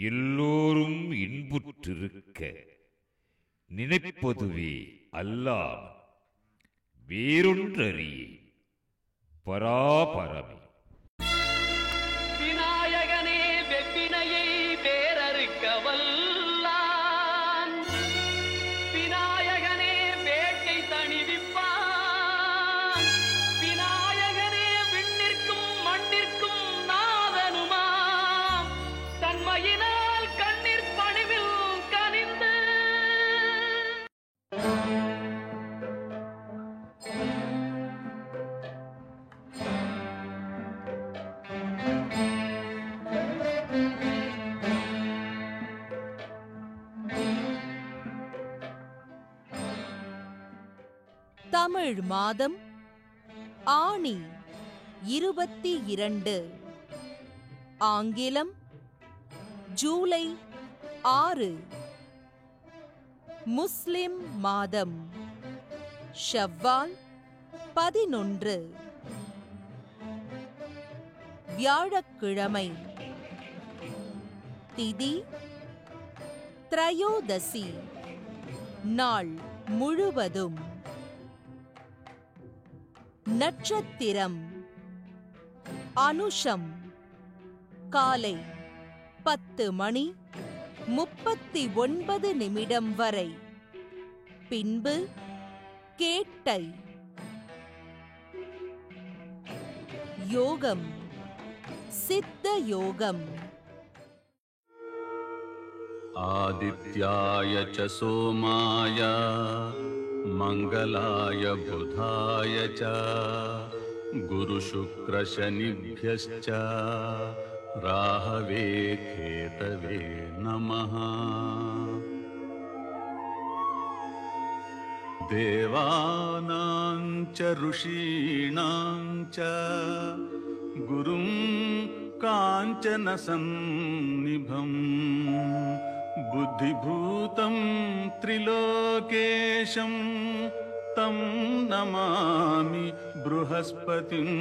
எல்லோரும் இன்புற்றிருக்க நினைப்பதுவே அல்லாமல் வேறொன்றறியே பராபரமே. விநாயகனே வெப்பினையை வேறறுக்க வல்லான், விநாயகனே வேட்டை தணிவிப்பான், விநாயகனே விண்ணிற்கும் மண்ணிற்கும் நாதனுமாம், தன்மையினால் கண்ணீர் பணிவில் கனிந்து. தமிழ் மாதம் ஆனி 22, ஆங்கிலம் ஜூலை 6, முஸ்லிம் மாதம் ஷவ்வால் 11, வியாழக்கிழமை, திதி திரையோதசி, நாள் முழுவதும், நட்சத்திரம் அனுஷம், காலை 10:39 வரை, பின்பு கேட்டை. யோகம் சித்த யோகம். ஆதித்யாய ச சோமாய மங்களாய புதாய ச குரு சுக்ர சனிभ्यश्च ராஹவே கேதவே நமः. தேவானாं ச ருஷீணாं ச குரும் காஞ்சன சந்நிபம் புத்திபூதம் த்ரிலோகேஷம் தம் நமாமி ப்ருஹஸ்பதிம்.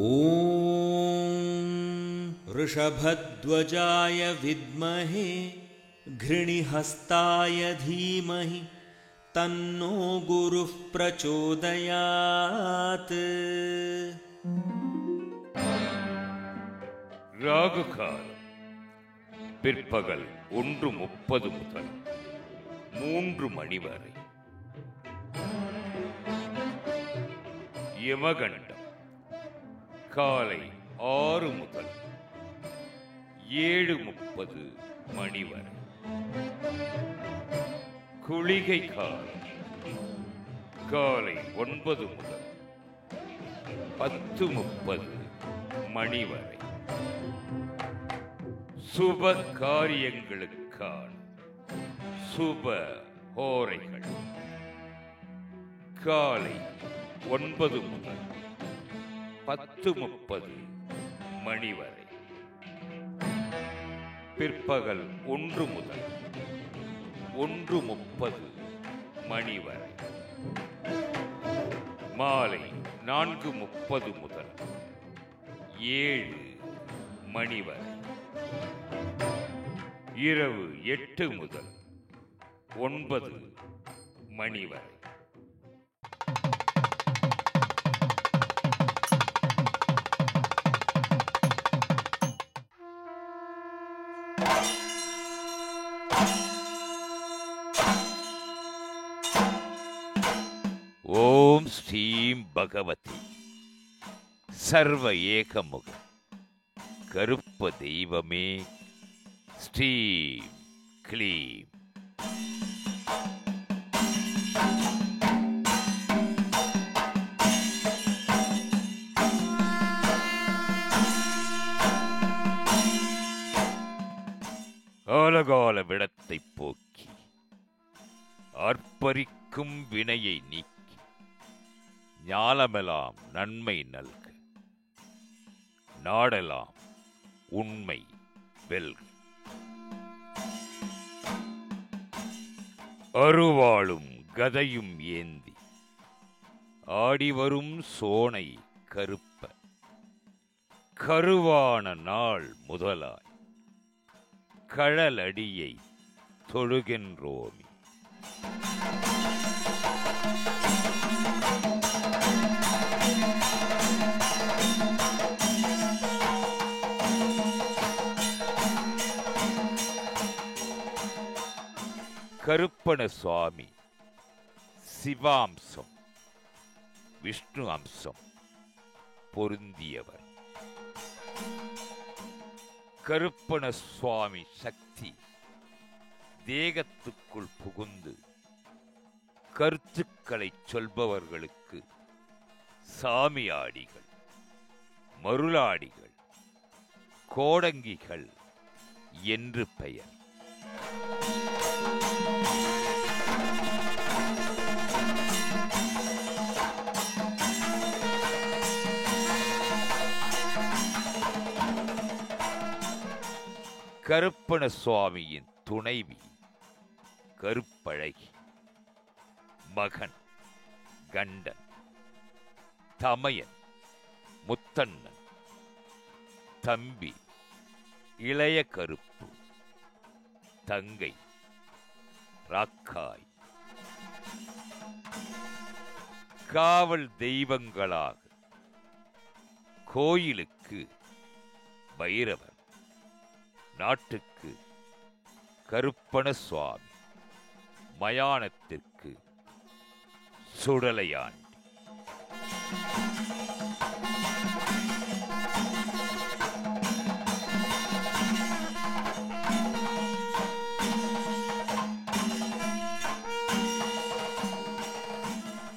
ஓம் ऋषभध्वजाय विद्महे घृणिहस्ताय धीमहि तन्नो गुरुः प्रचोदयात्. ராகு காலம் பிற்பகல் 1:30 முதல் 3 மணி வரை. யமகண்டம் காலை 6 முதல் 7:30 மணி வரை. குளிகை காலம் காலை 9 முதல் 10:30 மணி வரை. சுப காரியங்களுக்கான சுப ஹோரைகள் காலை 9 முதல் 10:30 மணி வரை. பிற்பகல் 1 முதல் 1:30 மணி வரை. மாலை 4:30 முதல் 7 மணி வரை. இரவு 8 முதல் 9 மணி வரை. ஓம் ஸ்ரீம் பகவதி சர்வ ஏகமுக கருப்ப தெய்வமே ஸ்ரீம் க்ளீம். ஆலகால விடத்தை போக்கி ஆர்ப்பரிக்கும் வினையை நீக்கி ஞாலமெல்லாம் நன்மை நல்க நாடெல்லாம் உண்மை வெல்க. அருவாளும் கதையும் ஏந்தி ஆடிவரும் சோனை கருப்ப கருவான நாள் முதலாய் கழலடியை தொழுகின்றோமி. கருப்பண சுவாமி சிவாம்சம் விஷ்ணு அம்சம் பொருந்தியவர். கருப்பண சுவாமி சக்தி தேகத்துக்குள் புகுந்து கருத்துக்களை சொல்பவர்களுக்கு சாமியாடிகள், மருளாடிகள், கோடங்கிகள் என்று பெயர். கருப்பண சுவாமியின் துணைவி கருப்பழகி, மகன் கண்டன், தமையன் முத்தண்ணன், தம்பி இளைய கருப்பு, தங்கை ராக்காய். காவல் தெய்வங்களாக கோயிலுக்கு பைரவர், நாட்டுக்கு கருப்பண சுவாமி, மயானத்திற்கு சுடலையாண்டி.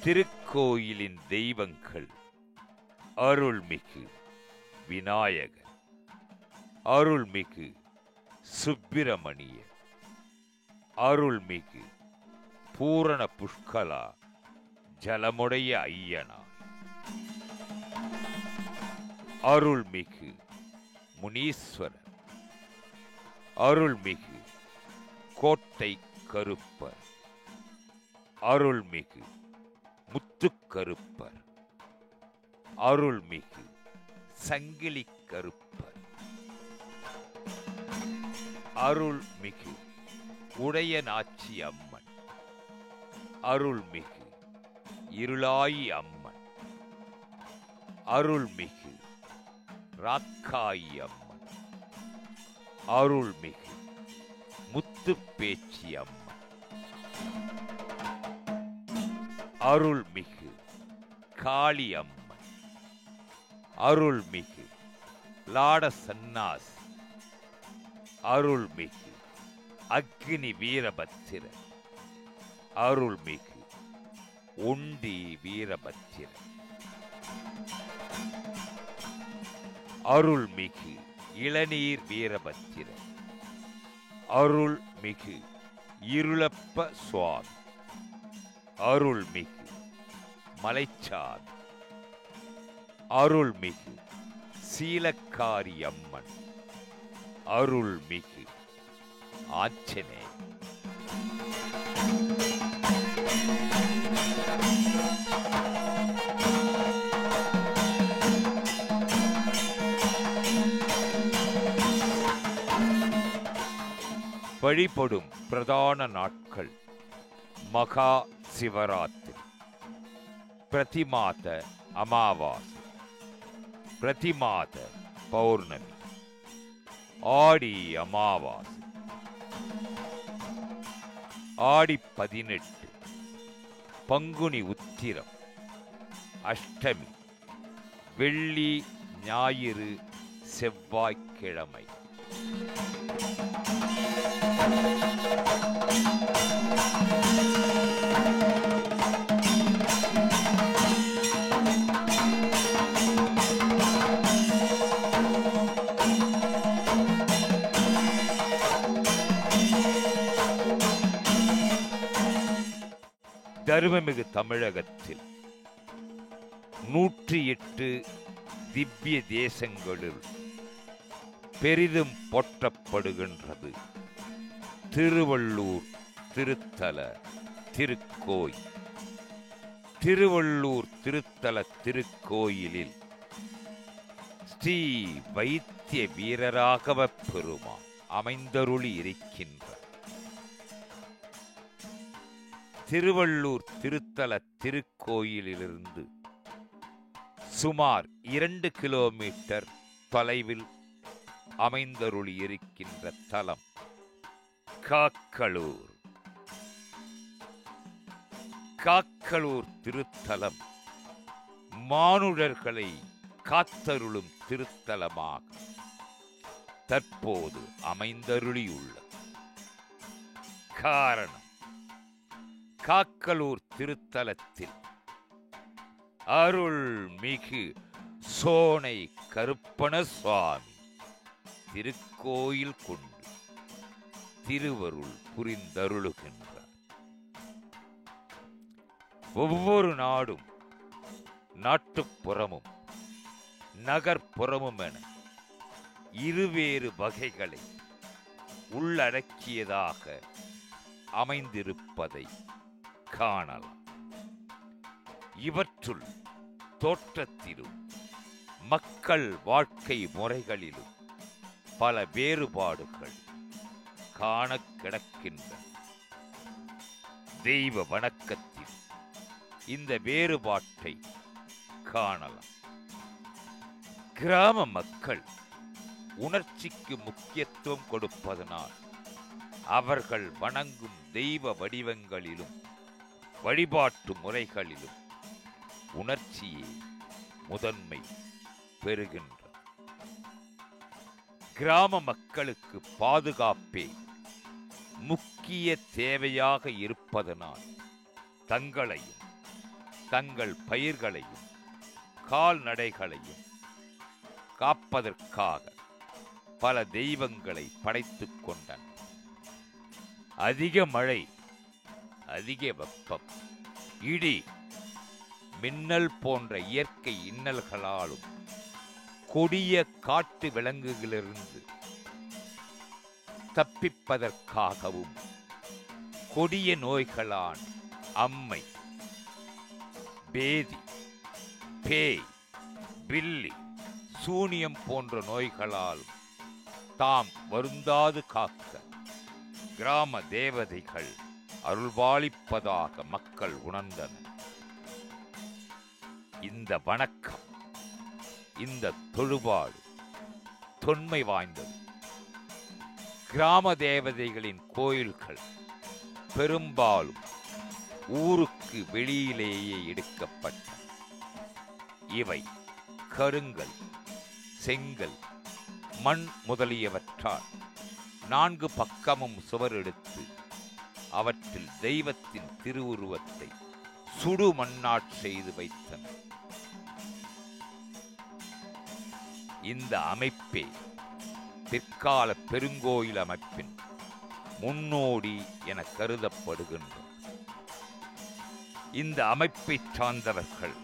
திருக்கோயிலின் தெய்வங்கள் அருள்மிகு விநாயகர், அருள்மிகு சுப்பிரமணியர், அருள்மிகு பூரண புஷ்கலா ஜலமுடைய ஐயனார், அருள்மிகு முனீஸ்வரர், அருள்மிகு கோட்டை கருப்பர், அருள்மிகு முத்துக்கருப்பர், அருள்மிகு சங்கிலி கருப்பர், அருள்மிகு உடையநாச்சி அம்மன், அருள்மிகு இருளாயி அம்மன், அருள்மிகு ராக்காயி அம்மன், அருள்மிகு முத்துப்பேச்சி அம்மன், அருள்மிகு காளி அம்மன், அருள்மிகு லாட சன்னாசி, அருள்மிகு அக்னி வீரபத்திரர், அருள்மிகு உண்டி வீரபத்திரர், அருள்மிகு இளநீர் வீரபத்திரர், அருள்மிகு இருளப்ப சுவாமி, அருள்மிகு மலைச்சாமி, அருள்மிகு சீலக்காரி அம்மன், அருள்மிகு ஆஞ்சநேயர். வழிபடும் பிரதான நாட்கள் மகா சிவராத்திரி, பிரதிமாத அமாவாசை, பிரதிமாத பௌர்ணமி, ஆடி அமாவாசை, ஆடி 18, பங்குனி உத்திரம், அஷ்டமி, வெள்ளி ஞாயிறு செவ்வாய்க்கிழமை. தருமமிகு தமிழகத்தில் 108 திவ்ய தேசங்களில் பெரிதும் போற்றப்படுகின்றது திருவள்ளூர் திருத்தல திருக்கோயில். திருவள்ளூர் திருத்தல திருக்கோயிலில் ஸ்ரீ வைத்திய வீரராகவ பெருமான் அமைந்தருளி இருக்கின்றார். திருவள்ளூர் திருத்தல திருக்கோயிலிலிருந்து சுமார் 2 கிலோமீட்டர் தொலைவில் அமைந்தருளி இருக்கின்ற தலம் காக்களூர். காக்களூர் திருத்தலம் மானுடர்களை காத்தருளும் திருத்தலமாக தற்போது அமைந்தருளியுள்ளது. காரணம், காக்களூர் திருத்தலத்தில் அருள்மிகு சோனை கருப்பண சுவாமி திருக்கோயில் கொண்டு திருவருள் புரிந்தருளுகின்றார். ஒவ்வொரு நாடும் நாட்டுப்புறமும் நகர்ப்புறமும் என இருவேறு வகைகளை உள்ளடக்கியதாக அமைந்திருப்பதை காணலாம். இவற்றுள் தோற்றத்திலும் மக்கள் வாழ்க்கை முறைகளிலும் பல வேறுபாடுகள் காண கிடக்கின்றன. தெய்வ வணக்கத்தில் இந்த வேறுபாட்டை காணலாம். கிராம மக்கள் உணர்ச்சிக்கு முக்கியத்துவம் கொடுப்பதனால் அவர்கள் வணங்கும் தெய்வ வடிவங்களிலும் வழிபாட்டு முறைகளிலும் உணர்ச்சியே முதன்மை பெறுகின்றன. கிராம மக்களுக்கு பாதுகாப்பே முக்கிய தேவையாக இருப்பதனால் தங்களையும் தங்கள் பயிர்களையும் கால்நடைகளையும் காப்பதற்காக பல தெய்வங்களை படைத்துக் கொண்டனர். அதிக மழை, அதிக வெப்பம், இடி, மின்னல் போன்ற இயற்கை இன்னல்களாலும் கொடிய காட்டு விலங்குகளிலிருந்து தப்பிப்பதற்காகவும் கொடிய நோய்களான அம்மை, பேதி, பேய், பில்லி, சூனியம் போன்ற நோய்களாலும் தாம் வருந்தாது காக்க கிராம தேவதைகள் அருள்பாலிப்பதாக மக்கள் உணர்ந்தனர். இந்த வணக்கம், இந்த தொழுபாடு தொன்மை வாய்ந்தது. கிராம தேவதைகளின் கோயில்கள் பெரும்பாலும் ஊருக்கு வெளியிலேயே எடுக்கப்பட்ட இவை கருங்கல், செங்கல், மண் முதலியவற்றால் 4 பக்கமும் சுவர் எடுத்து அவற்றில் தெய்வத்தின் திருவுருவத்தை சுடு மண்ணாற் செய்து வைத்தனர். இந்த அமைப்பே பிற்கால பெருங்கோயில் அமைப்பின் முன்னோடி என கருதப்படுகின்றன. இந்த அமைப்பை சார்ந்தவர்கள்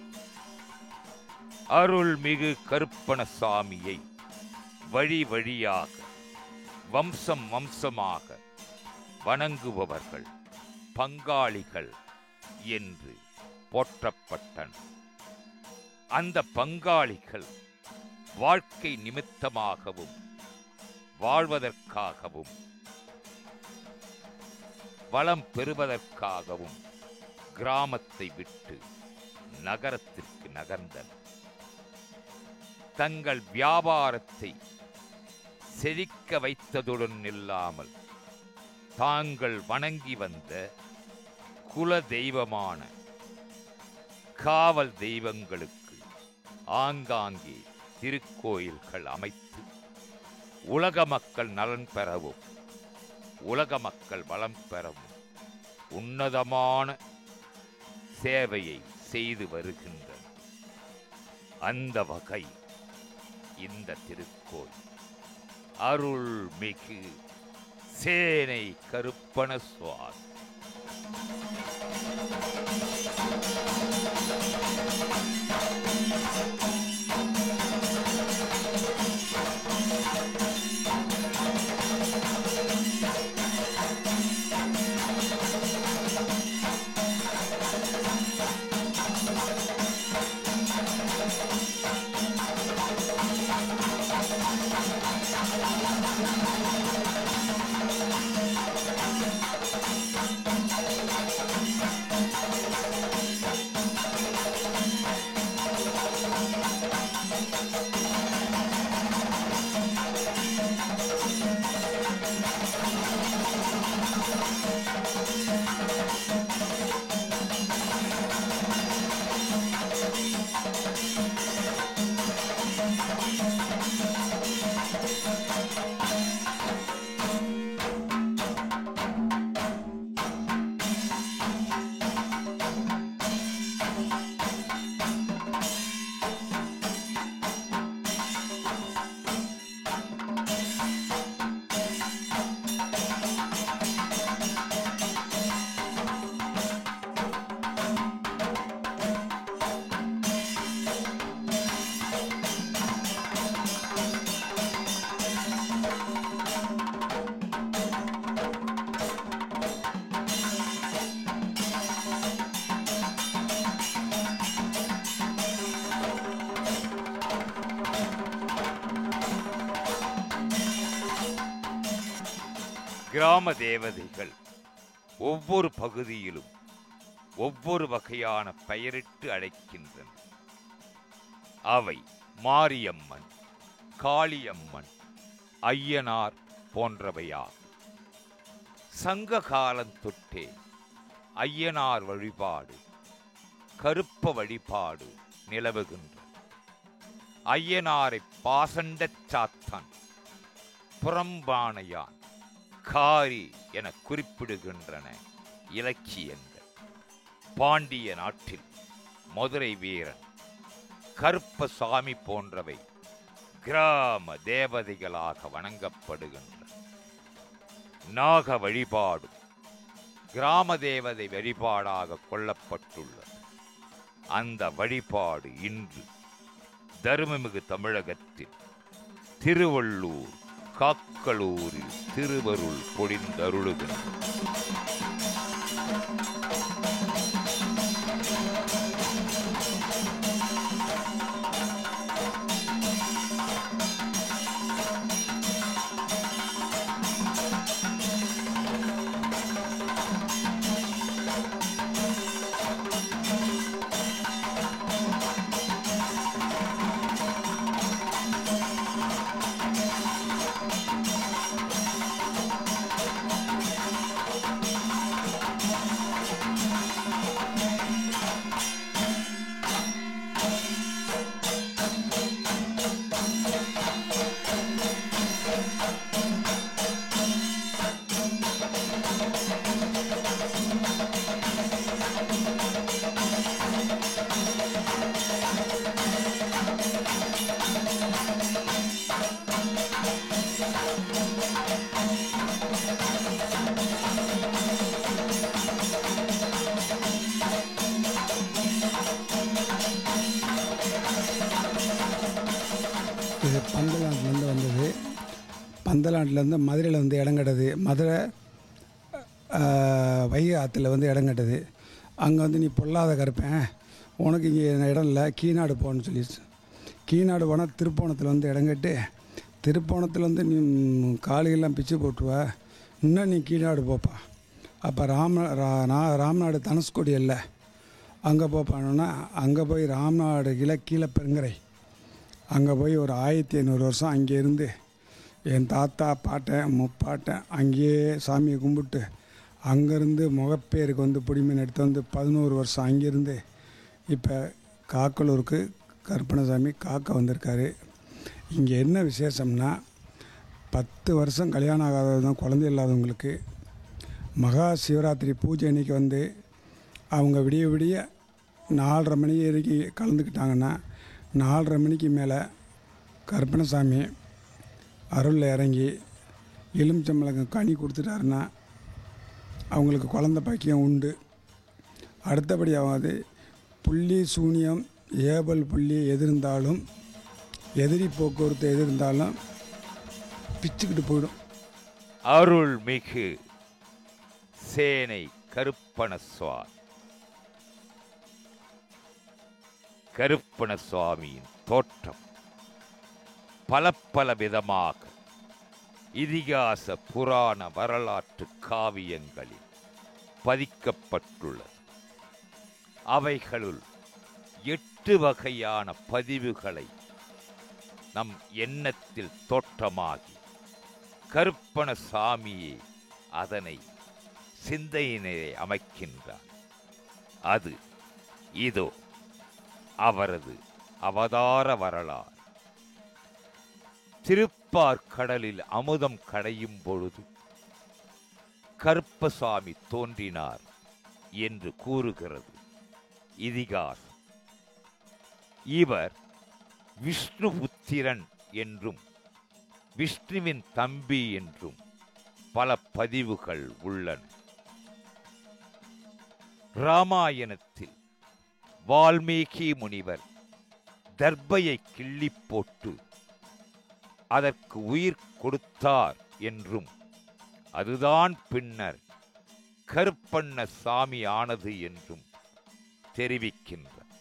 அருள்மிகு கருப்பணசாமியை வழி வழியாக வம்சம் வம்சமாக வணங்குபவர்கள் பங்காளிகள் என்று போற்றப்பட்டனர். அந்த பங்காளிகள் வாழ்க்கை நிமித்தமாகவும் வாழ்வதற்காகவும் வளம் பெறுவதற்காகவும் கிராமத்தை விட்டு நகரத்திற்கு நகர்ந்தனர். தங்கள் வியாபாரத்தை செழிக்க வைத்ததுடன் இல்லாமல் தாங்கள் வணங்கி வந்த குல தெய்வமான காவல் தெய்வங்களுக்கு ஆங்காங்கே திருக்கோயில்கள் அமைத்து உலக மக்கள் நலன் பெறவும் உலக மக்கள் வளம் பெறவும் உன்னதமான சேவையை செய்து வருகின்றனர். அந்த வகை இந்த திருக்கோயில் அருள்மிகு சேனை கருப்பண சுவாமி. கிராம தேவதைகள் ஒவ்வொரு பகுதியிலும் ஒவ்வொரு வகையான பெயரிட்டு அழைக்கின்றன. அவை மாரியம்மன், காளியம்மன், ஐயனார் போன்றவையாகும். சங்க காலம் தொட்டே ஐயனார் வழிபாடு, கருப்ப வழிபாடு நிலவுகின்றது. ஐயனாரை பாசண்டச் சாத்தான், புறம்பானையான், காரி என குறிப்பிடுகின்றன இலக்கியங்கள். பாண்டிய நாட்டில் மதுரை வீரன், கருப்பசாமி போன்றவை கிராம தேவதைகளாக வணங்கப்படுகின்றன. நாக வழிபாடும் கிராம தேவதை வழிபாடாக கொள்ளப்பட்டுள்ளது. அந்த வழிபாடு இன்று தருமமிகு தமிழகத்தில் திருவள்ளூர், காக்களூரில் திருவருள் பொழிந்தருளுகின்றது. இது பந்தலாட்டிலேருந்து வந்தது. பந்தலாட்டிலேருந்து மதுரையில் வந்து இடம் கட்டது. மதுரை வைகை ஆற்றுல வந்து இடம் கட்டது. அங்கே வந்து நீ பொல்லாத கருப்பேன், உனக்கு இங்கே இடம் இல்லை, கீநாடு போகணுன்னு சொல்லிடுச்சு. கீநாடு போனால் திருப்போணத்தில் வந்து இடம் கட்டு, திருப்போணத்தில் வந்து நீ காலையெல்லாம் பிச்சு போட்டுருவ, இன்னும் நீ கீநாடு போப்பா. அப்போ ராம்நாடு தனுஷ்கோடி இல்லை, அங்கே போப்பானோன்னா அங்கே போய் ராம்நாடு கீழே பெருங்கரை, அங்கே போய் ஒரு 1500 வருஷம் அங்கே இருந்து என் தாத்தா பாட்டன் முப்பாட்டன் அங்கேயே சாமியை கும்பிட்டு அங்கேருந்து முகப்பேருக்கு வந்து புடிமீன் எடுத்து வந்து 11 வருஷம் அங்கேருந்து இப்போ காக்கலூருக்கு கருப்பணசாமி காக்க வந்திருக்காரு. இங்கே என்ன விசேஷம்னா 10 வருஷம் கல்யாணம் ஆகாதவங்க, குழந்தை இல்லாதவங்களுக்கு மகா சிவராத்திரி பூஜை அன்றைக்கி வந்து அவங்க விடிய 4:30 மணி வரைக்கும் கலந்துக்கிட்டாங்கன்னா 4:30 மணிக்கு மேலே கருப்பணசாமி அருளில் இறங்கி எலுமிச்சம்பழம் கனி கொடுத்துட்டாருன்னா அவங்களுக்கு குழந்த பாக்கியம் உண்டு. அடுத்தபடியாவது புள்ளி சூனியம் ஏபல் புள்ளி எதிர்ந்தாலும் எதிரி போக்குவரத்து எதிர்ந்தாலும் பிச்சுக்கிட்டு போயிடும். அருள்மிகு சேனை கருப்பணசுவாமியின் தோற்றம் பல விதமாக இதிகாச புராண வரலாற்று காவியங்களில் பதிக்கப்பட்டுள்ளது. அவைகளுள் 8 வகையான பதிவுகளை நம் எண்ணத்தில் தோற்றமாகி கருப்பணசாமியே அதனை சிந்தையினை அமைக்கின்றார். அது இதோ அவரது அவதார வரலாறு. திருப்பார்கடலில் அமுதம் கடையும் பொழுது கருப்பசாமி தோன்றினார் என்று கூறுகிறது இதிகாசம். இவர் விஷ்ணு புத்திரன் என்றும் விஷ்ணுவின் தம்பி என்றும் பல பதிவுகள் உள்ளன. ராமாயணத்தில் வால்மீகி முனிவர் தர்பையை கிள்ளி போட்டு அதற்கு உயிர் கொடுத்தார் என்றும் அதுதான் பின்னர் கருப்பண்ண சாமி ஆனது என்றும் தெரிவிக்கின்றார்.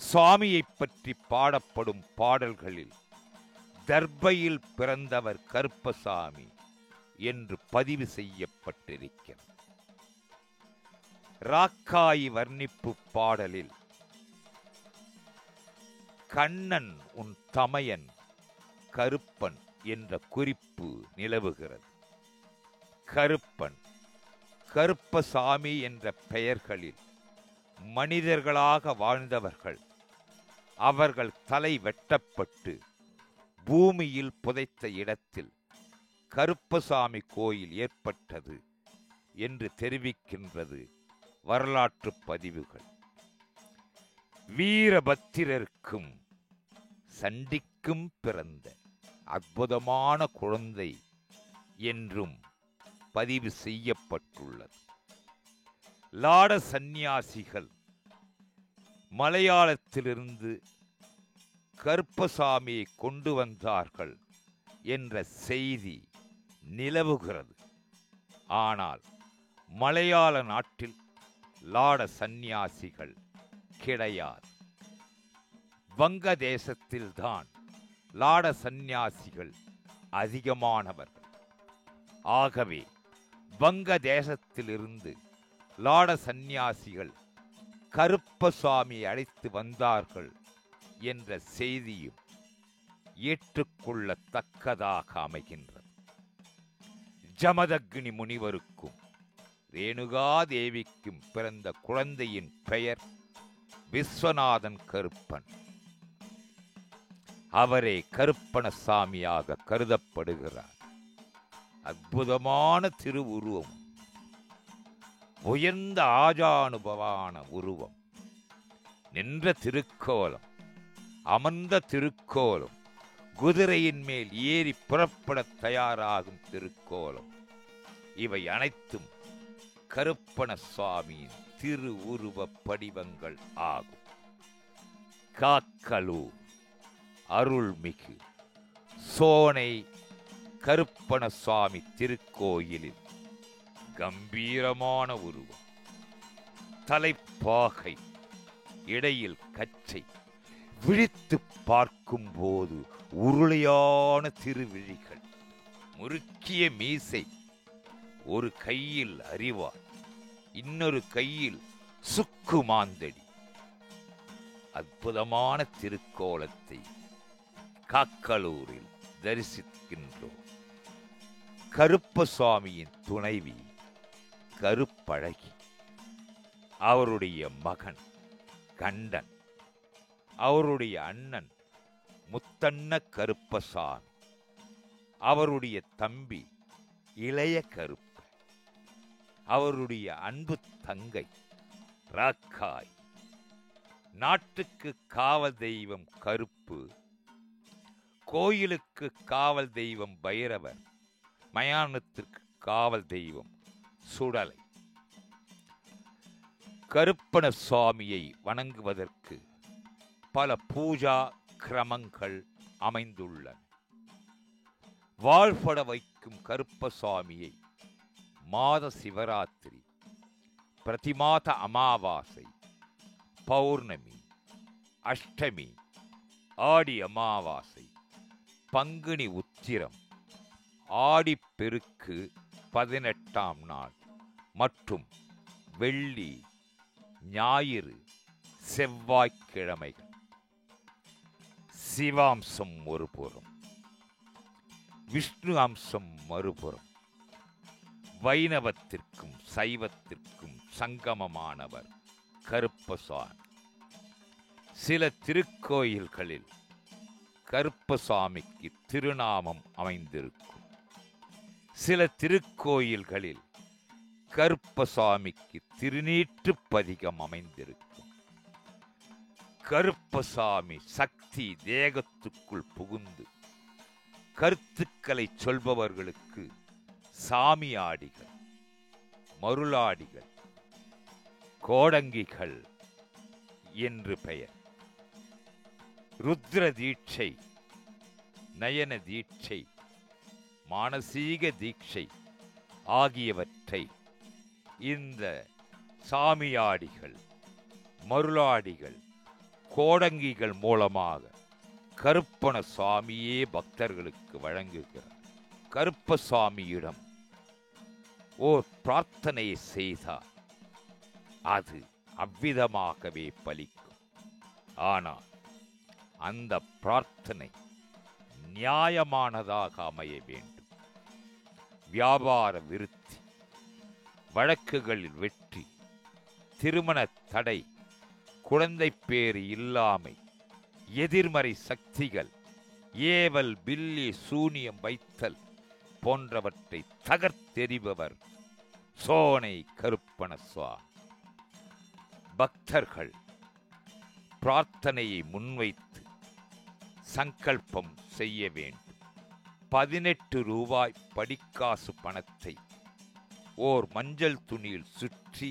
சுவாமியைப் பற்றி பாடப்படும் பாடல்களில் தர்பையில் பிறந்தவர் கருப்பசாமி என்று பதிவு செய்யப்பட்டிருக்கிறது. ராக்காயி வர்ணிப்பு பாடலில் கண்ணன் உன் தமையன் கருப்பன் என்ற குறிப்பு நிலவுகிறது. கருப்பன், கருப்பசாமி என்ற பெயர்களில் மனிதர்களாக வாழ்ந்தவர்கள். அவர்கள் தலை வெட்டப்பட்டு பூமியில் புதைத்த இடத்தில் கருப்பசாமி கோயில் ஏற்பட்டது என்று தெரிவிக்கின்றது வரலாற்று பதிவுகள். வீரபத்திரருக்கும் சண்டிக்கும் பிறந்த அற்புதமான குழந்தை என்றும் பதிவு செய்யப்பட்டுள்ளது. லாட சந்நியாசிகள் மலையாளத்திலிருந்து கருப்பசாமியை கொண்டு வந்தார்கள் என்ற செய்தி நிலவுகிறது. ஆனால் மலையாள நாட்டில் லாட சந்நியாசிகள் கிடையாது. வங்கதேசத்தில்தான் லாட சந்நியாசிகள் அதிகமானவர்கள். ஆகவே வங்கதேசத்திலிருந்து லாட சந்நியாசிகள் கருப்பசாமி அழைத்து வந்தார்கள் என்ற செய்தியும் ஏற்றுக்கொள்ளத்தக்கதாக அமைகின்றது. ஜமதக்னி முனிவருக்கும் ரேணுகாதேவிக்கும் பிறந்த குழந்தையின் பெயர் விஸ்வநாதன் கருப்பன். அவரே கருப்பணசாமியாக கருதப்படுகிறார். அற்புதமான திருவுருவம், உயர்ந்த ஆஜானுபவான உருவம், நின்ற திருக்கோலம், அமர்ந்த திருக்கோலம், குதிரையின் மேல் ஏறி புறப்பட தயாராகும் திருக்கோலம், இவை அனைத்தும் கருப்பண சுவாமியின் திரு உருவ படிவங்கள் ஆகும். காக்கலூர் அருள்மிகு சோனை கருப்பண சுவாமி திருக்கோயிலில் கம்பீரமான உருவம், தலைப்பாகை, இடையில் கச்சை, விழித்து பார்க்கும் போது உருளையான திருவிழிகள், முறுக்கிய மீசை, ஒரு கையில் அறிவார், இன்னொரு கையில் சுக்கு மாந்தடி. அற்புதமான திருக்கோலத்தை காக்கலூரில் தரிசிக்கின்றோம். கருப்பசாமியின் துணைவி கருப்பழகி, அவருடைய மகன் கண்டன், அவருடைய அண்ணன் முத்தண்ண கருப்பசாமி, அவருடைய தம்பி இளைய கருப்ப, அவருடைய அன்பு தங்கை ராக்காய். நாட்டுக்கு காவல் தெய்வம் கருப்பு, கோயிலுக்கு காவல் தெய்வம் பைரவர், மயானத்திற்கு காவல் தெய்வம் சுடலை. கருப்பண சுவாமியை வணங்குவதற்கு பல பூஜா கிரமங்கள் அமைந்துள்ளன. வாழ்பட வைக்கும் கருப்பசாமியை மாத சிவராத்திரி, பிரதிமாத அமாவாசை, பௌர்ணமி, அஷ்டமி, ஆடி அமாவாசை, பங்குனி உத்திரம், ஆடிப்பெருக்கு 18ஆம் நாள் மற்றும் வெள்ளி, ஞாயிறு, செவ்வாய்க்கிழமைகள். சிவாம்சம் ஒருபுறம், விஷ்ணு அம்சம் மறுபுறம். வைணவத்திற்கும் சைவத்திற்கும் சங்கமமானவர் கருப்பசாமி. சில திருக்கோயில்களில் கருப்பசாமிக்கு திருநாமம் அமைந்திருக்கும். சில திருக்கோயில்களில் கருப்பசாமிக்கு திருநீற்றுப் பதிகம் அமைந்திருக்கும். கருப்பசாமி சக்தி தேகத்துக்குள் புகுந்து கருத்துக்களை சொல்பவர்களுக்கு சாமியாடிகள், மருளாடிகள், கோடங்கிகள் என்று பெயர். ருத்ர தீட்சை, நயன தீட்சை, மானசீக தீட்சை ஆகியவற்றை இந்த சாமியாடிகள், மருளாடிகள், கோடங்கிகள் மூலமாக கருப்பண சுவாமியே பக்தர்களுக்கு வழங்குகிறார். கருப்பசாமியிடம் ஓர் பிரார்த்தனையை செய்தார், அது அவ்விதமாகவே பலிக்கும். ஆனால் அந்த பிரார்த்தனை நியாயமானதாக அமைய வேண்டும். வியாபார விருத்தி, வழக்குகளில் வெற்றி, திருமண தடை, குழந்தை பேறு இல்லாமை, எதிர்மறை சக்திகள், ஏவல், பில்லி, சூனியம் வைத்தல் போன்றவற்றை தகர்த்தெறிபவர் சோனை கருப்பண சுவாமி. பக்தர்கள் பிரார்த்தனையை முன்வைத்து சங்கல்பம் செய்ய வேண்டும். 18 ரூபாய் படிக்காசு பணத்தை ஓர் மஞ்சள் துணியில் சுற்றி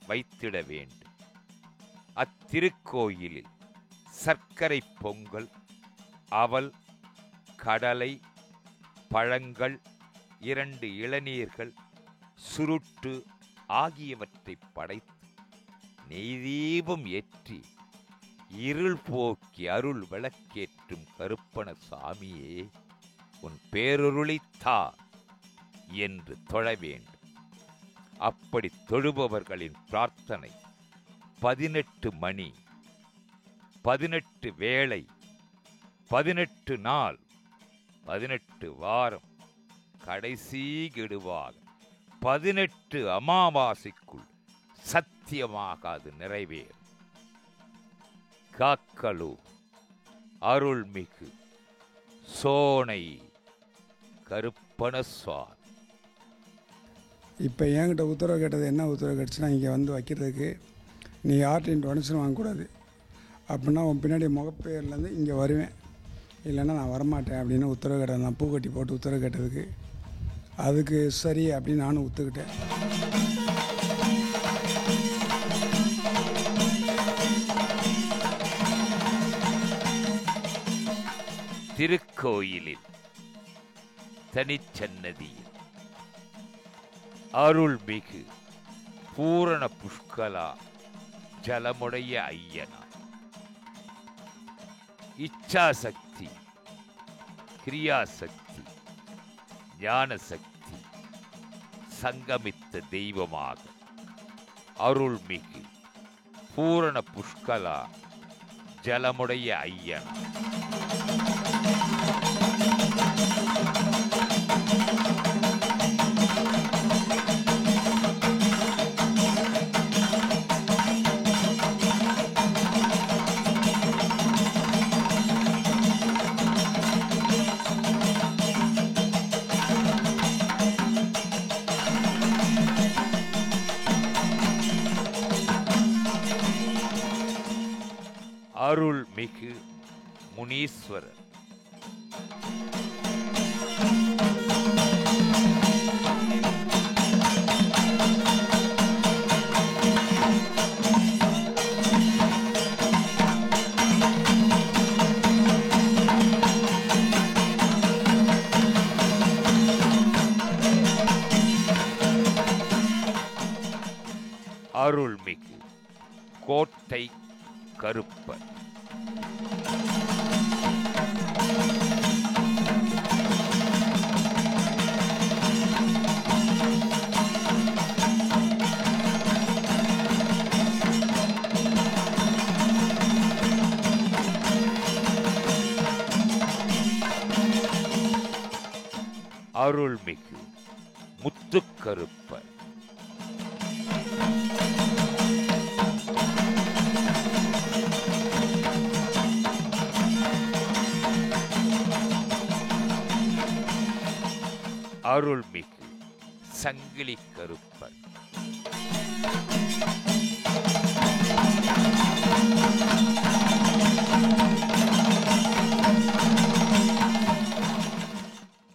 வைத்திட வேண்டும். அத்திருக்கோயிலில் சர்க்கரை பொங்கல், அவல், கடலை, பழங்கள், 2 இளநீர்கள், சுருட்டு ஆகியவற்றை படைத்து நெய்தீபம் ஏற்றி இருள் போக்கி அருள் விளக்கேற்றும் கருப்பண சாமியே உன் பேரருளித்தா என்று தொழ வேண்டும். அப்படி தொழுபவர்களின் பிரார்த்தனை 18 மணி, 18 வேளை, 18 நாள், 18 வாரம், கடைசி கெடுவாக 18 அமாவாசைக்குள் சத்தியமாக அது நிறைவேறும். காக்கலூர் அருள்மிகு சோனை கருப்பண சுவாமி. இப்போ என்கிட்ட உத்தரவு கேட்டது என்ன உத்தரவு கேட்டுச்சுன்னா, இங்கே வந்து வைக்கிறதுக்கு நீ யார்கிட்டையும் டொனேஷன் வாங்கக்கூடாது. அப்படின்னா உன் பின்னாடி முகப்பேர்லேருந்து இங்கே வருவேன், இல்லைன்னா நான் வரமாட்டேன் அப்படின்னு உத்தரவு கேட்டேன். நான் பூக்கட்டி போட்டு உத்தரவு கேட்டதுக்கு அதுக்கு சரி அப்படின்னு நானும் ஒத்துக்கிட்டேன். திருக்கோயிலில் தனிச்சன்னதியில் அருள்மிகு பூரண புஷ்கலா ஜலமுடைய ஐயனார் இச்சாசக்தி, கிரியாசக்தி, ஞானசக்தி சங்கமித்த தெய்வமாக அருள்மிகு பூரண புஷ்கலா ஜலமுடைய ஐயனார் அருள்மிகு முனீஸ்வரர் அருள்மிகு கோட்டை கருப்பர் அருள்மிகு முத்துக்கருப்பர். அருள்மிகு சங்கிலி கருப்பர்.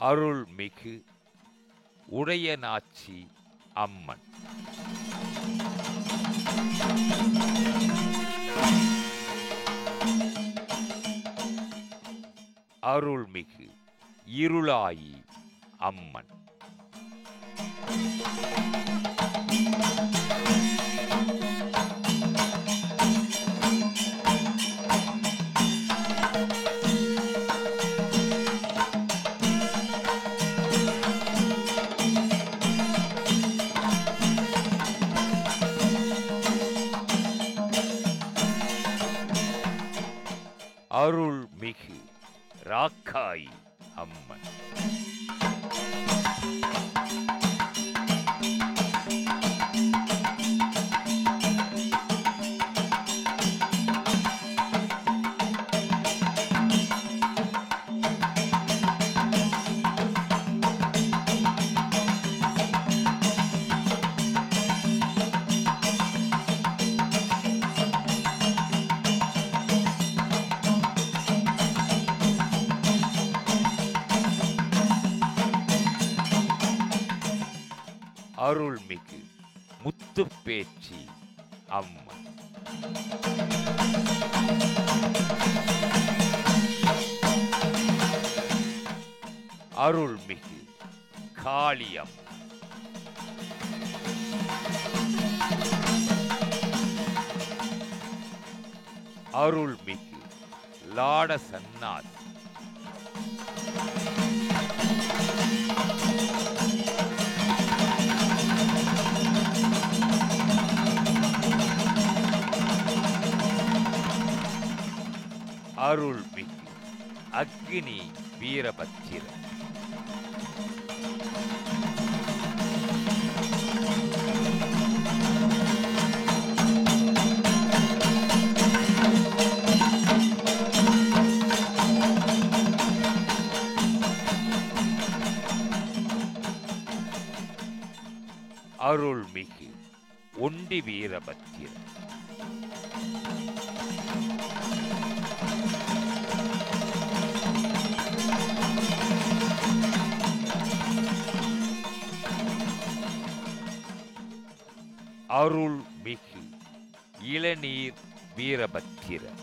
அருள்மிகு உடையநாச்சி அம்மன். அருள்மிகு இருளாயி அம்மன். அருள்மிகு ராக்காயி அம்மன். அருள்மிகு முத்துப்பேச்சி அம்மன். அருள்மிகு காளியம். அருள்மிகு லாட சன்னாத். அருள்மிகு அக்னி வீரபத்திரர். அருள்மிகு ஒண்டி வீரபத்திரர். அருள்மிகு இளநீர் வீரபத்திரர்.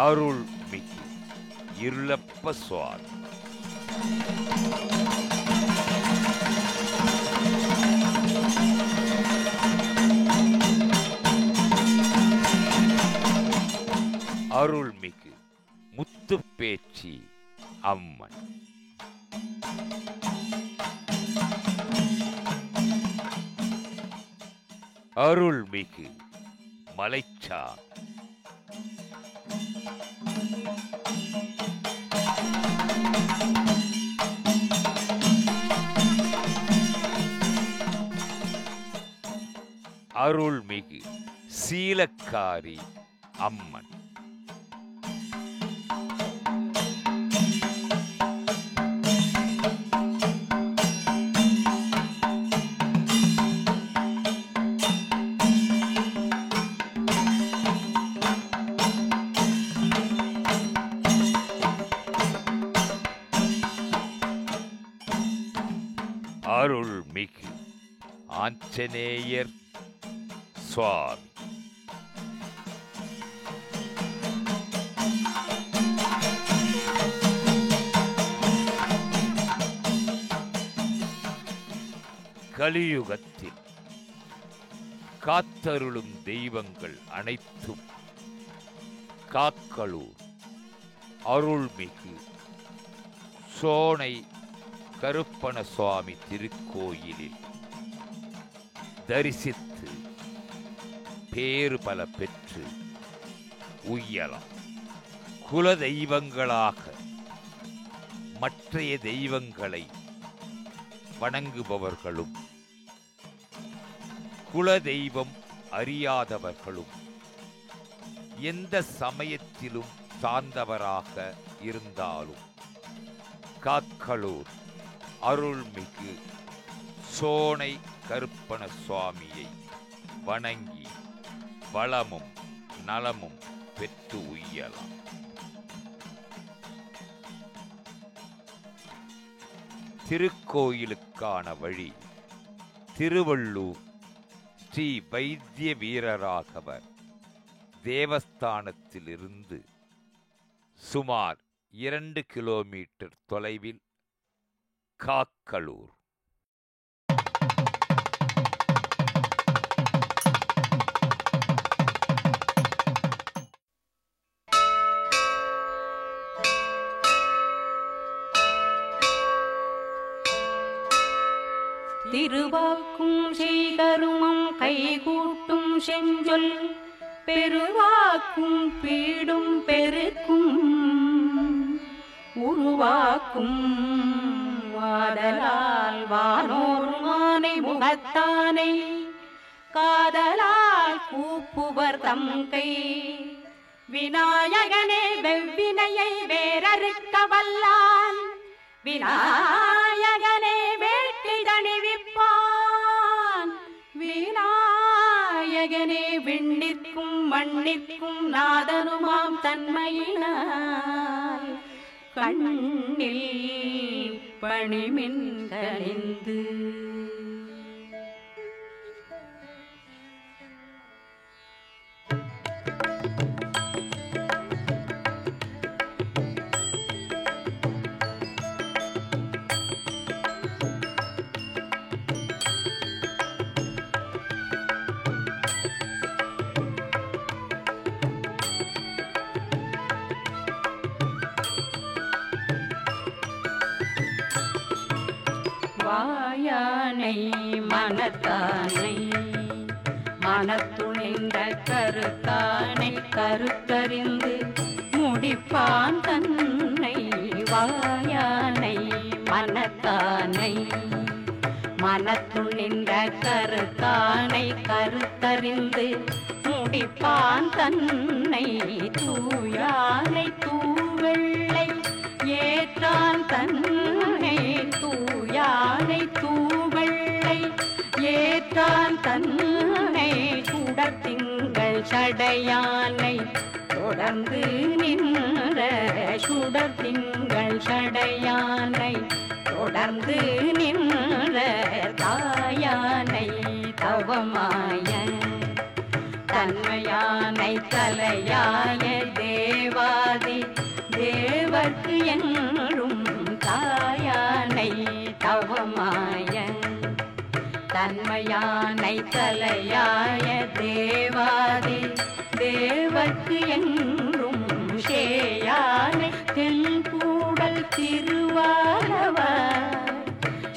அருள்மிகு இருளப்ப சுவாமி. அருள்மிகு முத்துப்பேச்சி அம்மன். அருள்மிகு மலைச்சான். அருள்மிகு சீலக்காரி அம்மன். அருள்மிகு ஆஞ்சநேயர் சுவாமி. கலியுகத்தில் காத்தருளும் தெய்வங்கள் அனைத்தும் காக்களூர் அருள்மிகு சோனை கருப்பண சுவாமி திருக்கோயிலில் தரிசித்து பேறு பல பெற்று உய்யலாம். குல தெய்வங்களாக மற்றைய தெய்வங்களை வணங்குபவர்களும் குல தெய்வம் அறியாதவர்களும் எந்த சமயத்திலும் சார்ந்தவராக இருந்தாலும் காக்களூர் அருள்மிகு சோனை கருப்பண சுவாமியை வணங்கி வளமும் நலமும் பெற்று உய்யலாம். திருக்கோயிலுக்கான வழி திருவள்ளூர் ஸ்ரீ வைத்திய வீரராகவர் தேவஸ்தானத்திலிருந்து சுமார் 2 கிலோமீட்டர் தொலைவில் காக்களூர். திருவாக்கும் செய்கருமம் கைகூட்டும் செஞ்சொல் பெருவாக்கும் பீடும் பெருக்கும் உருவாக்கும் வாதலால் வானோர் மானை முகத்தானை காதலால் கூப்புவர் தங்கை விநாயகனே வெவ்வினையை வேறறுக்க வல்லான் விநாயகனே வேட்கை தணிவிப்பான் விநாயகனே விண்ணிற்கும் மண்ணிற்கும் நாதனுமாம் தன்மையினால் கண்ணில் பணிமின் கனிந்து வாயானை மனத்தானை மனத்துணிந்த கருத்தானை கருத்தறிந்து முடிப்பான் தன்னை வாயானை மனத்தானை மனத்துணிந்த கருத்தானை கருத்தறிந்து முடிப்பான் தன்னை தூயானை தூவெள்ளை ஏற்றான் தன்னை தூயானை தூவெள்ளை ஏற்றான் தன்னை சுடத்திங்கள் சடையானை தொடர்ந்து நின்ற சுடத்திங்கள் சடையானை தொடர்ந்து நின்ற தாயானை தவமாய தன்மையானை தலையாய தேவாதி தேவர்க்கு என்றும் தாயானை தவமாய தன்மையானை தலையாய தேவாதி தேவர்க்கு என்றும் சேயானை தென்பூடல் திருவாரவர்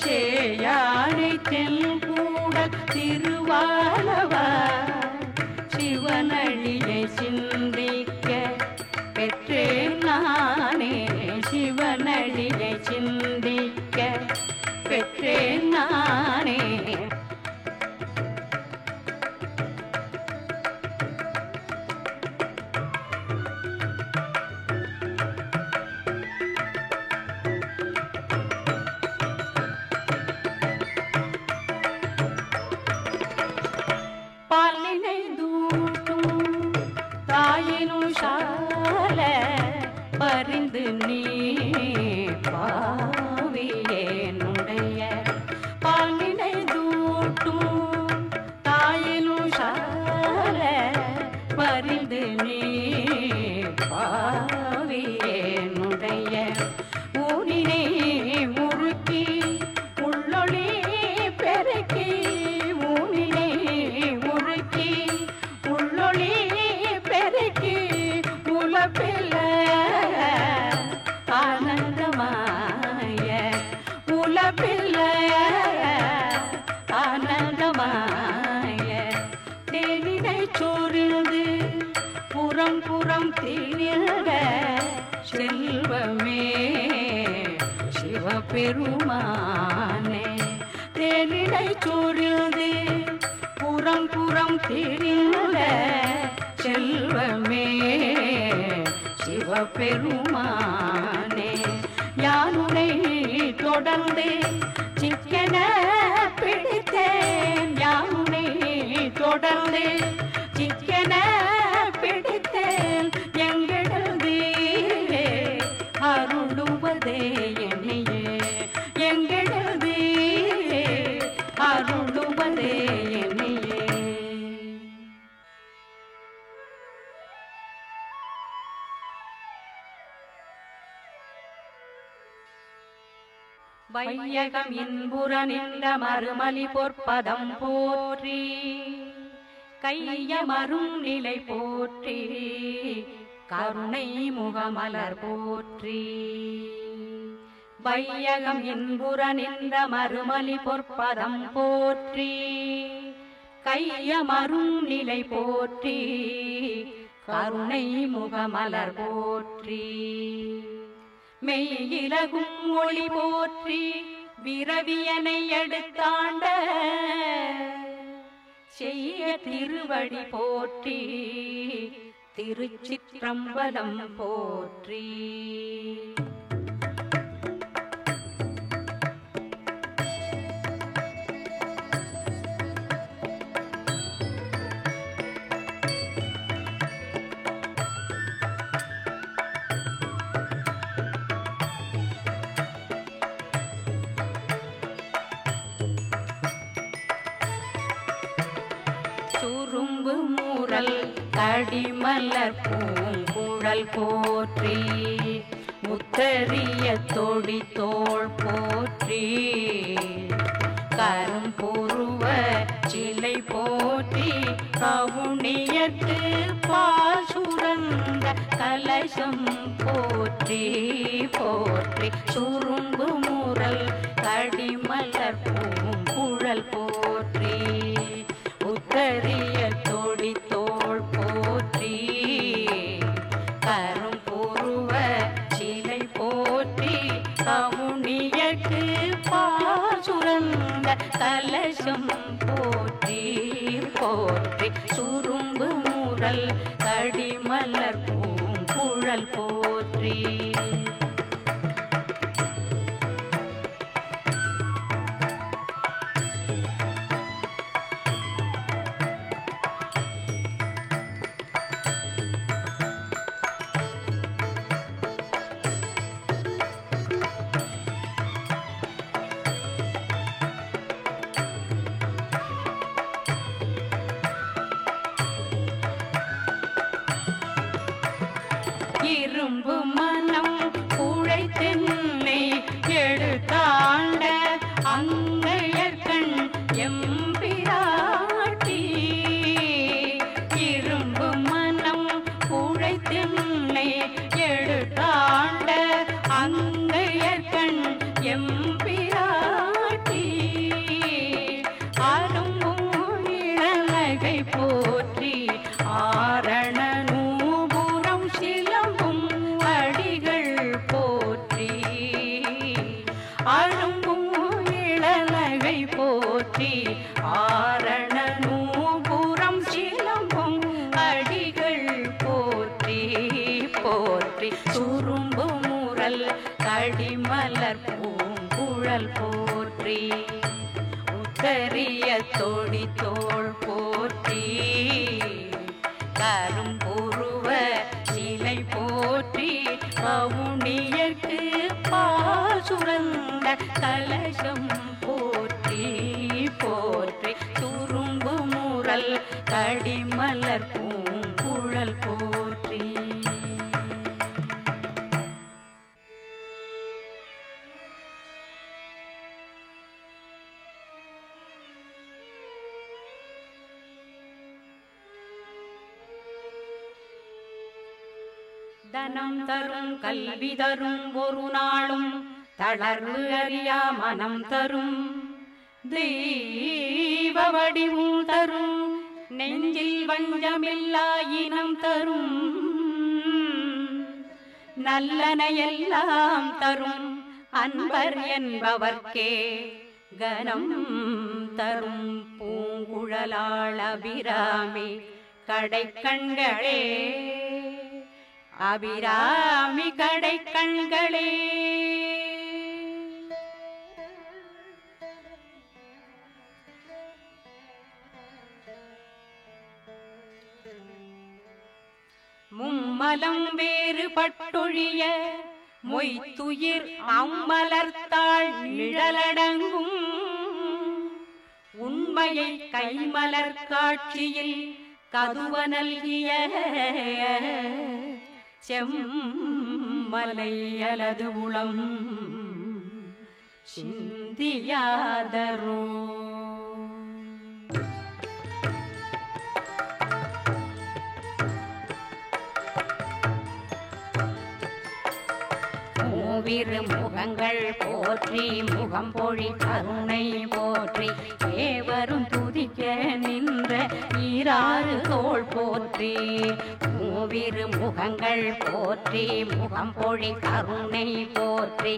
சேயானை தென்பூடல் திருவாரவர் சிவனழியை சிந்திக்க பெற்றேன் நானே சிவனழியை சிந்திக்க பெற்றேன் நானே பாலினை தூட்டும் தாயினும் சால பரிந்து நீ பாவியேனுடைய பாலினை தூட்டும் தாயினும் சால பரிந்து நீ பாவியேனுடைய ஊனினை முறுக்கி உள்ளொளி பெருக்கி ஊனினை முறுக்கி உள்ளொளி பெருக்கி உலப்பில்ல ஆனந்தமாய உலப்பில்ல புறம் திரிந்த செல்வமே சிவபெருமானே தேனிடை சூழ்ந்து புறம் புறம் திரிந்த செல்வமே சிவபெருமானே யானுனை தொடர்ந்து சிக்கன பிடித்தேன் யானுனை தொடர்ந்து சிக்கன பிடித்தேன் எங்களது அருளுவதே என்னையே எங்களது அருளுவதே என்னையே வையகம் இன்புற நின்ற மறுமலி பொற்பதம் போற்றி கையமரும் நிலை போற்றி கருணை முகமலர் போற்றி வையகம் இன்புற நின்ற மறுமலி பொற்பதம் போற்றி கையமரும் நிலை போற்றி கருணை முகமலர் போற்றி மெய்யிலகும் ஒளி போற்றி விரவியனை எடுத்தாண்ட செய்ய திருவடி போற்றி திருச்சிற்றம்பலம் போற்றி சுரும்பு மூரல் கடிமலர் பூங்குழல் போற்றி முத்தரிய தொடி தோள் போற்றி கரும்புருவ சிலை போற்றி கவுனியத்து பால் சுரந்த கலசம் போற்றி போற்றி சுரும்பு மூரல் கடிமலர் பூங்குழல் போற்றி உத்தரிய தொடி தோள் போற்றி கரும்புருவ சிலை போற்றி கவுனியக்கு பால் சுரந்த கலசம் போற்றி போற்றி சுரும்பு மூரல் கடிமலர் பூங்குழல் போற்றி இரும்பு மனம் குழைத்தென்னை எடுத்தாண்ட அங்கையர்கண் எம்பிராட்டி இரும்பு மனம் குழைத்தென்னை எடுத்தாண்ட அங்கையர்கண் எம்பிராட்டி அரும்பும் இளநகை போற்றி ஆரண போற்றி ஆரண நூபுரம் சிலம்பும் அடிகள் போற்றி போற்றி சுரும்பு மூரல் கடிமலர் பூங்குழல் போற்றி உத்தரிய தொடி தோள் போற்றி கரும்புருவ சிலை போற்றி கவுனியற்கு பால் சுரந்த கலசம் போற்றி போற்றி சுரும்பு மூரல் கடிமலர் பூங்குழல் போற்றி தனம் தரும் கல்வி தரும் ஒரு நாளும் தளர்வு அறியா மனம் தரும் தெய்வ வடிவும் தரும் நெஞ்சில் வஞ்சமில்லா இனம் தரும் நல்லனையெல்லாம் தரும் அன்பர் என்பவர்க்கே கனம் தரும் பூங்குழலாள் அபிராமி கடைக்கண்களே, அபிராமி கடைக்கண்களே. மும்மலம் வேறுபட்டொழிய மொய்த்துயிர் அம்மலர்த்தாள் நிழலடங்கும் உண்மையை கைமலர் காட்சியில் கதுவ நல்கிய செம்மலை அலது உளம் சிந்தியாதரோ. மூவிரு முகங்கள் போற்றி முகம் பொழி கருணை போற்றி ஏவரும் துதிக்க நின்ற ஈராறு தோள் போற்றி. மூவிரு முகங்கள் போற்றி முகம் பொழி கருணை போற்றி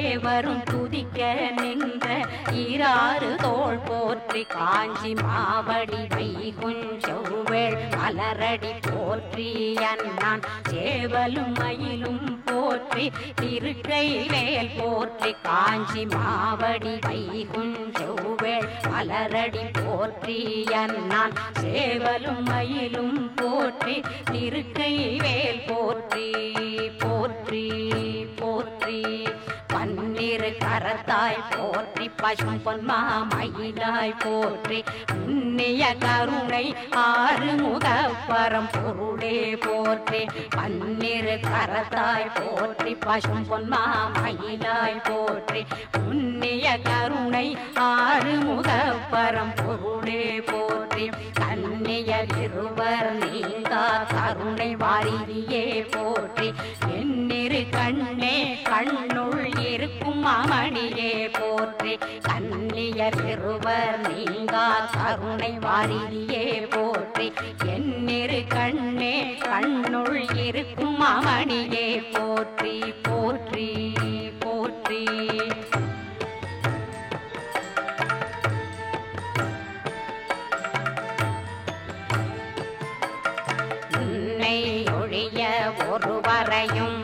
ஏவரும் துதிக்க நின்ற ஈராறு தோள் போற்றி. காஞ்சி மாவடி வைகுஞ்செவ்வேள் மலரடி போற்றி அன்னான் சேவலும் மயிலும் போற்றி திருக்கைவேல் போற்றி. காஞ்சி மாவடி வைகுஞ்செவ்வேள் மலரடி போற்றி அன்னான் சேவலும் மயிலும் போற்றி திருக்கைவேல் போற்றி போற்றி போற்றி. பன்னிரு கரத்தாய் போற்றி பசும் பொன்மா மயிலாய் போற்றி புண்ணிய கருணை ஆறுமுகப்பரம் பொருளே போற்றி. பன்னிரு கரத்தாய் போற்றி பசும் பொன்மா மயிலாய் போற்றி புண்ணிய கருணை ஆறுமுகப்பரம் பொருளே போற்றி. கண்ணியர் இருவர் நீங்கா கருணை வாரியே போற்றி எண்ணிரு கண்ணே கண்ணுள் இருக்கும் மாமணியே போற்றி. கண்ணியர் இருவர் நீங்கா கருணை வாரியே போற்றி எண்ணிரு கண்ணே கண்ணுள் இருக்கும் மாமணியே போற்றி போற்றி போற்றி. உன்னை ஒழிய ஒருவரையும்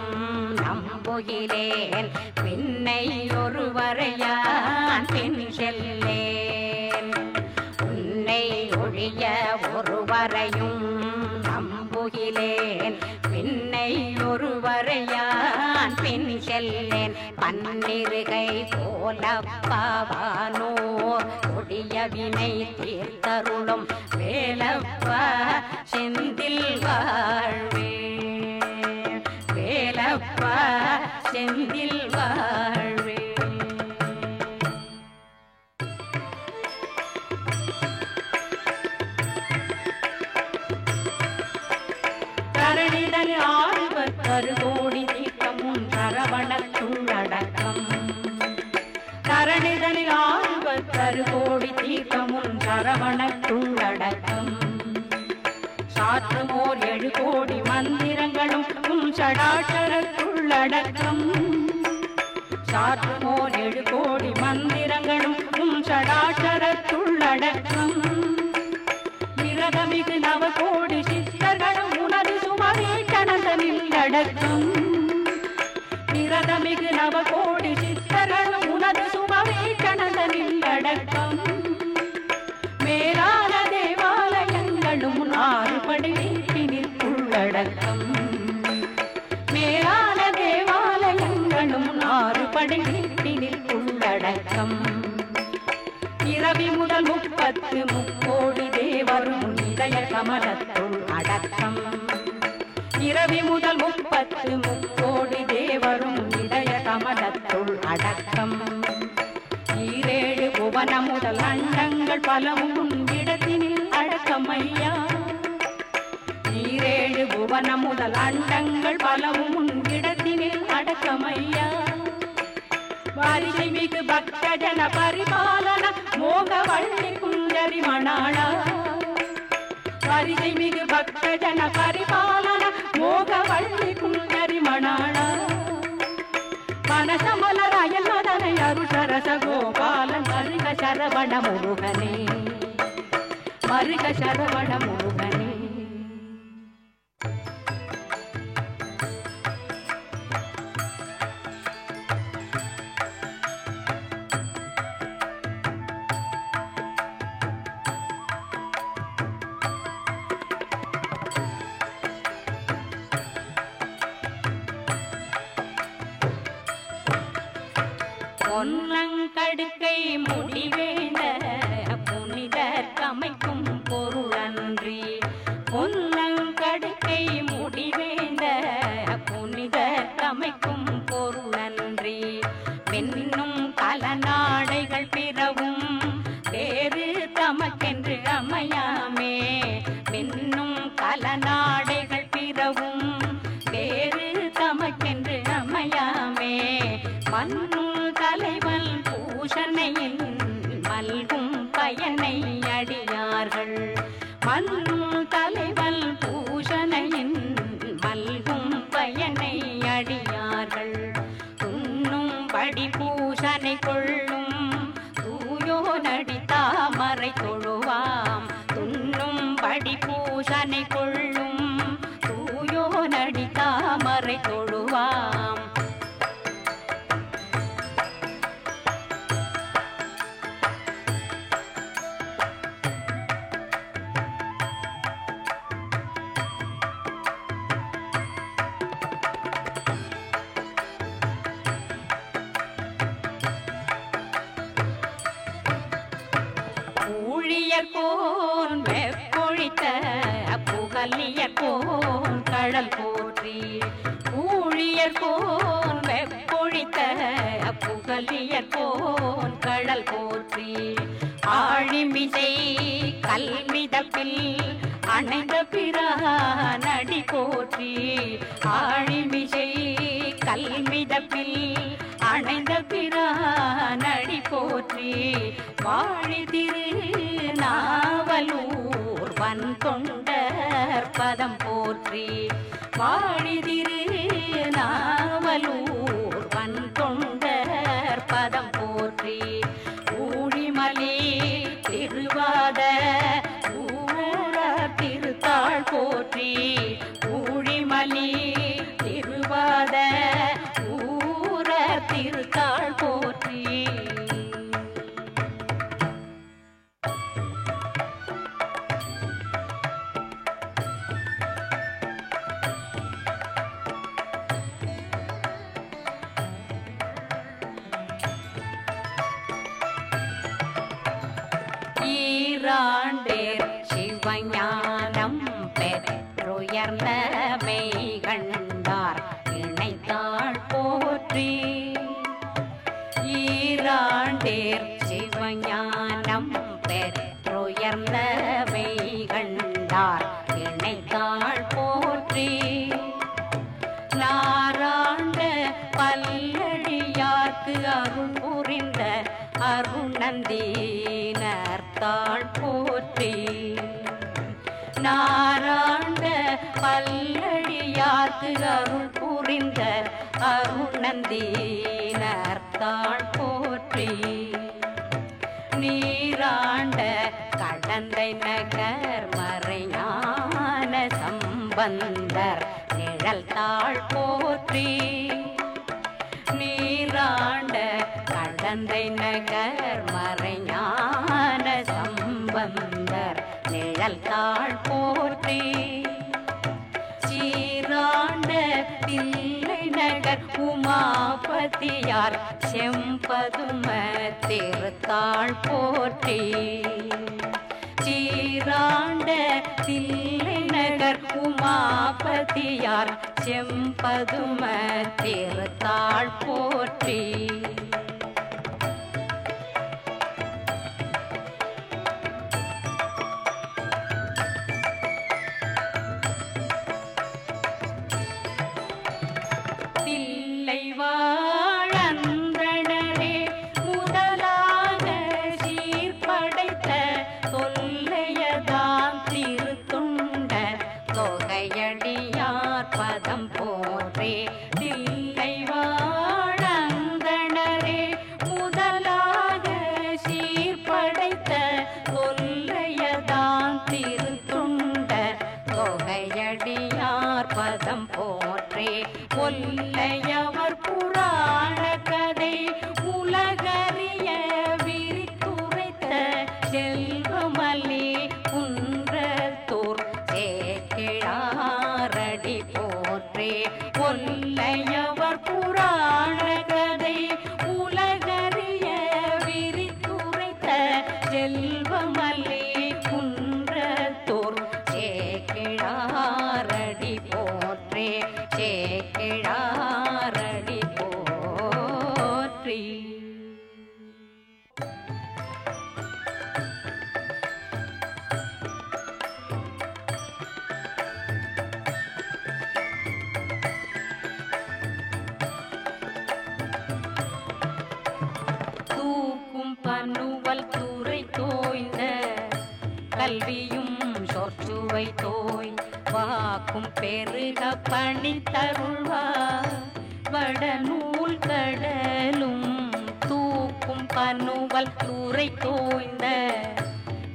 நம்புகிறேன் பின்னை ஒருவரையான் பின் செல்லேன். உன்னை ஒழிய ஒருவரையும் நம்புகிறேன் பின்னை ஒருவரையான் பின் செல்லேன். பன்னிருகை கோலப்பாவானோர் கொடிய வினை தீர்த்தருளும் வேலப்பா செந்தில் வாழ்வே வேலப்பா செந்தில் வாழ்வே. தரணிதல் ஆழ்வர் கருகோடி தீர்த்தமும் சரவணத்துள்ளடக்கம். தரணிதலில் ஆழ்வர் கருகோடி தீர்த்தமும் சரவணத்துள்ளடக்கம். சாற்றுமோர் 7 கோடி மந்திரங்களும் சடாட்சரத்துள்ளடக்கம். சாற்றுமோர் 7 கோடி மந்திரங்களும் சடாட்சரத்துள்ளடக்கம். விரதமிகு நவ கோடி சித்தர்களும் உனது சுமவே கணந்தனில் அடக்கம். விரதமிகு நவ கோடி சித்தர்களும் உனது சுமவே கணந்தனில் அடக்கம். மேலான தேவாலயங்களும் 6 படை வீட்டினிற்குள்ளடக்கம். மேலான தேவாலயங்களும் 6 படை வீட்டினிற்குள்ளடக்கம். இரவி முதல் 30 முக்கோடி தேவரும் இதய கமலத்துள் அடக்கம். இரவி முதல் 30 முக்கோடி தேவரும் இதய கமலத்துள் அடக்கம். 7 புவன முதல் அண்டங்கள் பலவும் இடத்தினில் அடக்கமையா. 7 புவன முதல் அண்டங்கள் பலவும் இடத்தினில் அடக்கமையா. வாரிசை மிகு பக்த ஜன பரிபாலன மோக வள்ளி குஞ்சரி மணாளா. வாரிசை மிகு பக்த ஜன பரிபாலன மோக வள்ளி குஞ்சரி மணாளா. ராசகோபாலன் மருக சரவண முருகனே, மருக சரவண முருகனே. பொன்னங்கடுக்கை முடிவேண்ட புனிதர் கமைக்கும் பொருளன்றி, பொன்னங்கடுக்கை முடிவேண்ட புனிதர் கமைக்கும் பொருளன்றி, பெண்ணும் கலநாடைகள் பிறவும் வேறு தமக்கென்று அமையாமே, பெண்ணும் கலநாடைகள் பிறவும் வேறு தமக்கென்று அமையாமே, மண்ணும் தலைவன் பூஷணையின் மல்கும் பயனை அடியார்கள், மண்ணும் தலைவன் பூஷணையின் மல்கும் பயனை அடியார்கள், துண்ணும் படி பூஷனை கொள்ளும் தூயோ நடி தாமரை தொழுவாம், துண்ணும் படி பூஷனை கொள்ளும் தூயோ நடி தாமரை தொழுவாம். ஊழியர்கோன் வெப்பொழித்த புகலியர்கோன் கடல் போற்றி, ஊழியர்கோன் வெப்பொழித்த புகலியர்கோன் கடல் போற்றி, ஆழிமிசை கல்மிதப்பில் அணைந்த பிரானடி போற்றி, ஆழிமிசை கல்மிதப்பில் அணைந்த பிரானடி போற்றி, வாழி திரு நாவலூர் வன் தொண்டர் பதம் போற்றி, வாழி திரு நாவலூர் வன் தொண்டர் பதம் போற்றி, ஊழிமலி திருவாத ஊர திருத்தாள் போற்றி, ஊழிமலி திருவாத ஊர திருத்தாள் போற்றி. ஈராண்டேர் சிவஞானம் பெற்றுயர்ந்த மெய்கண்டார் இணைத்தாள் போற்றி, ஈராண்டேர் சிவஞானம் பெற்றுயர்ந்த மெய்கண்டார் இணைத்தாள் போற்றி, நாராண்ட பல்லடியார்க்கு அருள் புரிந்த அருணந்தீனர்த்தாள் போற்றி, நாராண்ட பல்லடியார்க்கு அருள் புரிந்த அருணந்தீனர்த்தாள் போற்றி, நீராண்ட கடந்தை நகர் மறைஞான சம்பந்தர் நிழல் தாழ் போற்றி, நீராண்ட கடந்தை நகர் மறைஞான சம்பந்தர் நிழல் தாழ் போற்றி, சீராண்ட தில்லை நகர் உமாபதியார் செம்பதும திருத்தாள் போற்றி, சீராண்ட தில்லை நகர் உமாபதியார் செம்பதும திருத்தாள் போற்றி. தில்லை வாழந்தனரே முதலாக சீர்படைத்த தொல்லையதாம் திருத்துண்ட தொகையடியார் பதம் போற்றே, தில்லை வாழந்தனரே முதலாக பதம் போற்றே ஒல்லையவர் புராண கதை உலகறிய விரித்துரைத்த செல்வமல்லி குன்றத்தூர் சேக்கிழாரடி போற்றே ஒல்லையவர் புராண கதை உலகறிய விரித்துரைத்த செல்வமல்லி குன்றத்தூர் சேக்கிழாரடி போற்றே சேக்கிழாரடி போற்றி. தூக்கும் பன்னுவல் துறை தோய்ந்த கல்வியும் சொற்சுவை தோய் வாக்கும் பெருக பணித்தருள்வார் வடநூல் கடலும். தூக்கும் பன்னுவல் துறை தோய்ந்த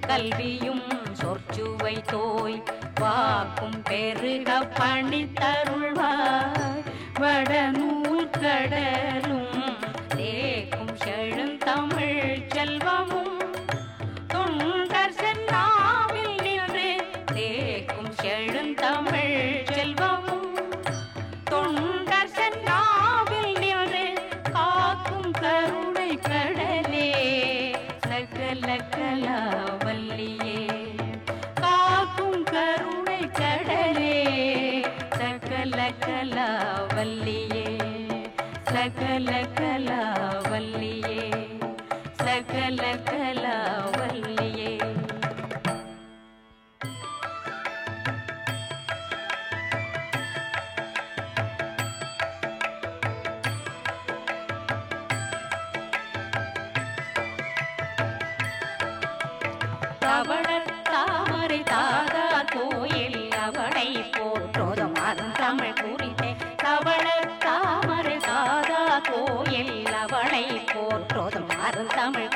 கல்வியும் சொற்சுவை தோய் வாக்கும் பெருக பணித்தருள்வார் வடநூல் கடலும். தேக்கும் செழுந்தமிழ் செல்வமும் தொண்டர் சென்னாவில் நின்று தேக்கும் செழுந்தமிழ் செல்வமும் தொண்டர் சென்னாவில் நின்று காக்கும் கருணை கடலே சகல கலாவல்லியே காக்கும் கருணை கடலே சகல கலாவல்லியே சகல கலாவல்லியே சகல கலாவல்லியே. தவழத் தாமரை தாதா கோயில் அவனை போற்றோதும் அதன் தமிழ் குறித்தே தவழத் தாமரை தாதா கோயில் அவனை போற்றோதும் அதன் தமிழ்